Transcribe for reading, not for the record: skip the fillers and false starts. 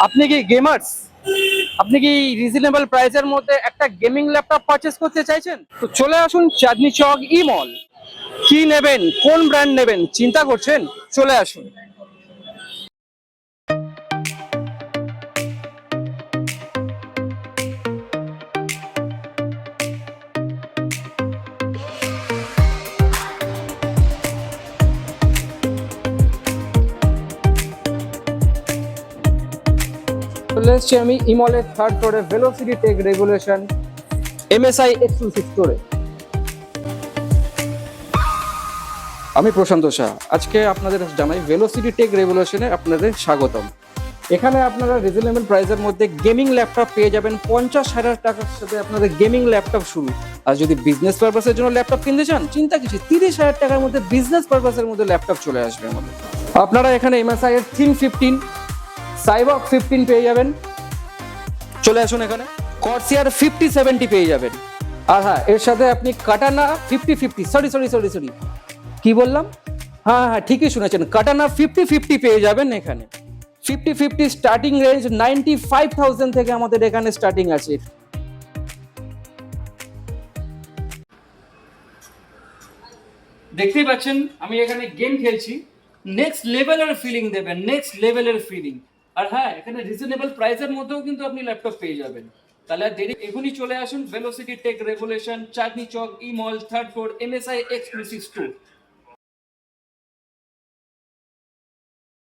আপনি কি গেমার্স? আপনি কি রিজনেবল প্রাইসের মধ্যে একটা গেমিং ল্যাপটপ পারচেস করতে চাইছেন? তো চলে আসুন চাঁদনি চক ই মল। কি নেবেন, কোন ব্র্যান্ড নেবেন চিন্তা করছেন? চলে আসুন। চলে এসছি আমি ইমলের থার্ড ফ্লোরে Velocity take regulation MSI exclusive স্টোরে। আমি প্রশান্ত শাহ, আজকে আপনাদের জানাই ভেলোসিটি টেক রেগুলেশনে আপনাদের স্বাগতম। এখানে আপনারা রিজনেবল প্রাইসের মধ্যে গেমিং ল্যাপটপ পেয়ে যাবেন 50,000 টাকার সাথে আপনাদের গেমিং ল্যাপটপ শুরু। আর যদি বিজনেস পারপাসের জন্য ল্যাপটপ কিনতে চান চিন্তা কিছু, 30,000 টাকার মধ্যে বিজনেস পারপাসের মধ্যে ল্যাপটপ চলে আসবে আমাদের। আপনারা এখানে এমএসআই এর থিং 15, সাইবক 15 পেয়ে যাবেন। চলে আসুন এখানে কর্সিয়ার 5070 পেয়ে যাবেন। আর হ্যাঁ, এর সাথে আপনি কাটানা 5050, সরি কি বললাম, হ্যাঁ হ্যাঁ ঠিকই শুনেছেন, কাটানা 5050 পেয়ে যাবেন এখানে। 5050 স্টার্টিং রেঞ্জ 95,000 থেকে আমাদের এখানে স্টার্টিং আছে। দেখতেই পাচ্ছেন আমি এখানে গেম খেলছি, নেক্সট লেভেলের ফিলিং দেবেন, নেক্সট লেভেলের ফিলিং। আর হ্যাঁ, এখানে রিজনেবল প্রাইসের মধ্যেও কিন্তু আপনি ল্যাপটপ পেয়ে যাবেন। তাহলে আর দেরি, এখনই চলে আসুন velocity take regulation, Chandni Chowk E mall, third floor, MSI exclusive store.